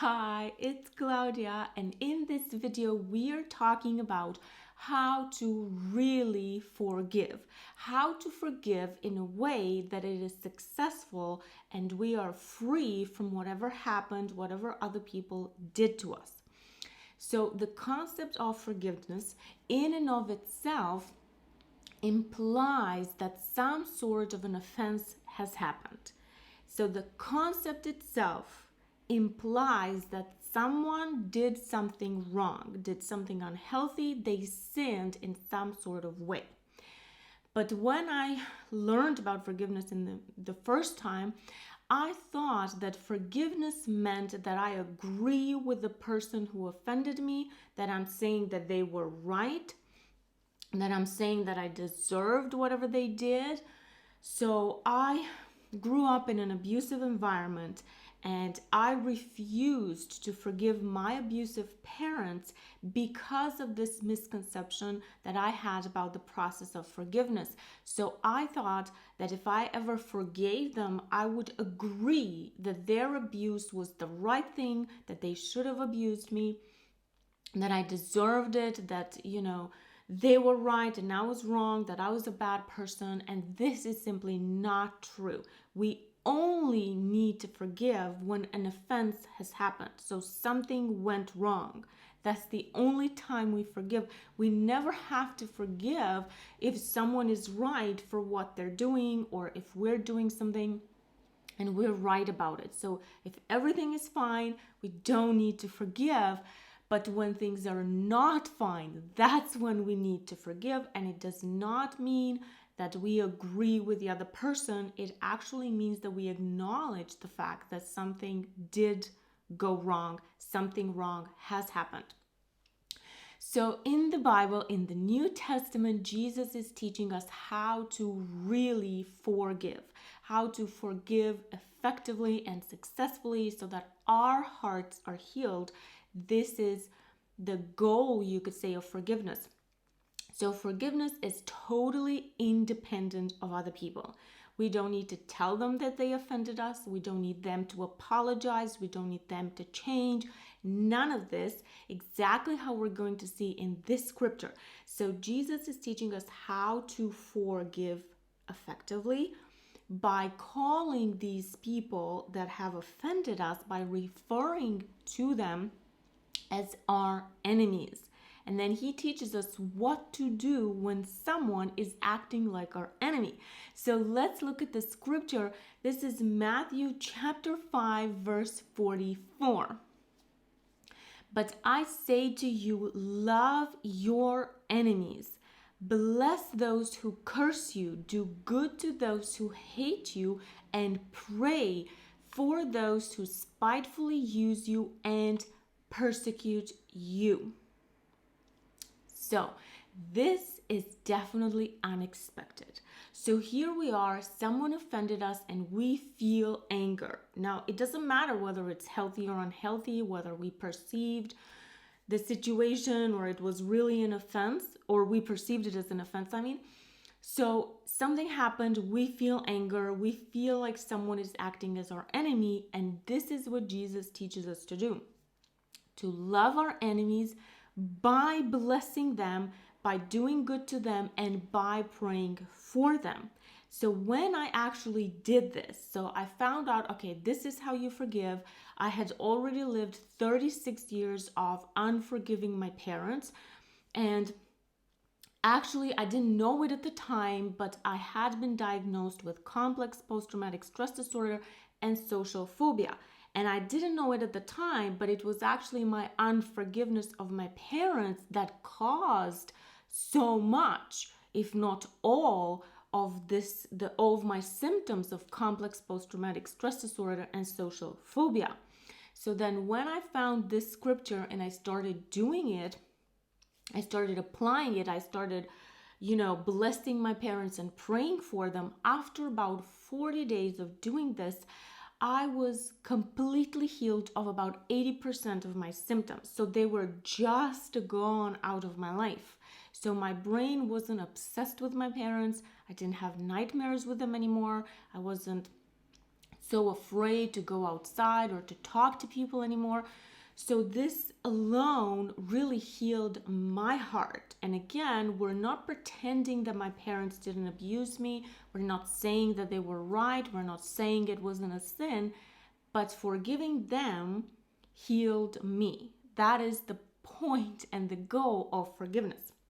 Hi, it's Claudia, and in this video, we are talking about how to really forgive. How to forgive in a way that it is successful and we are free from whatever happened, whatever other people did to us. So, the concept of forgiveness, in and of itself, implies that some sort of an offense has happened. So the concept itself implies that someone did something wrong, did something unhealthy, they sinned in some sort of way. But when I learned about forgiveness in the first time, I thought that forgiveness meant that I agree with the person who offended me, that I'm saying that they were right, that I'm saying that I deserved whatever they did. So I grew up in an abusive environment and I refused to forgive my abusive parents because of this misconception that I had about the process of forgiveness. So I thought that if I ever forgave them, I would agree that their abuse was the right thing, that they should have abused me, that I deserved it, that, they were right and I was wrong, that I was a bad person. And this is simply not true. We only need to forgive when an offense has happened. So something went wrong. That's the only time we forgive. We never have to forgive if someone is right for what they're doing or if we're doing something and we're right about it. So if everything is fine, we don't need to forgive. But when things are not fine, that's when we need to forgive. And it does not mean that we agree with the other person. It actually means that we acknowledge the fact that something did go wrong, something wrong has happened. So in the Bible, in the New Testament, Jesus is teaching us how to really forgive, how to forgive effectively and successfully so that our hearts are healed. This is the goal, you could say, of forgiveness. So forgiveness is totally independent of other people. We don't need to tell them that they offended us. We don't need them to apologize. We don't need them to change. None of this, exactly how we're going to see in this scripture. So Jesus is teaching us how to forgive effectively by calling these people that have offended us, by referring to them as our enemies. And then he teaches us what to do when someone is acting like our enemy. So let's look at the scripture. This is Matthew chapter 5, verse 44. But I say to you, love your enemies. Bless those who curse you. Do good to those who hate you. And pray for those who spitefully use you and persecute you. So this is definitely unexpected. So here we are, someone offended us and we feel anger. Now, it doesn't matter whether it's healthy or unhealthy, whether we perceived the situation or it was really an offense, or we perceived it as an offense, So something happened, we feel anger, we feel like someone is acting as our enemy, and this is what Jesus teaches us to do. To love our enemies by blessing them, by doing good to them, and by praying for them. So when I actually did this, so I found out, okay, this is how you forgive. I had already lived 36 years of unforgiving my parents. And actually, I didn't know it at the time, but I had been diagnosed with complex post-traumatic stress disorder and social phobia. And I didn't know it at the time, but it was actually my unforgiveness of my parents that caused so much, if not all, of my symptoms of complex post-traumatic stress disorder and social phobia. So then when I found this scripture and I started doing it, I started applying it, I started, blessing my parents and praying for them. After about 40 days of doing this, I was completely healed of about 80% of my symptoms. So they were just gone out of my life. So my brain wasn't obsessed with my parents. I didn't have nightmares with them anymore. I wasn't so afraid to go outside or to talk to people anymore. So this alone really healed my heart. And again, we're not pretending that my parents didn't abuse me. We're not saying that they were right. We're not saying it wasn't a sin, but forgiving them healed me. That is the point and the goal of forgiveness.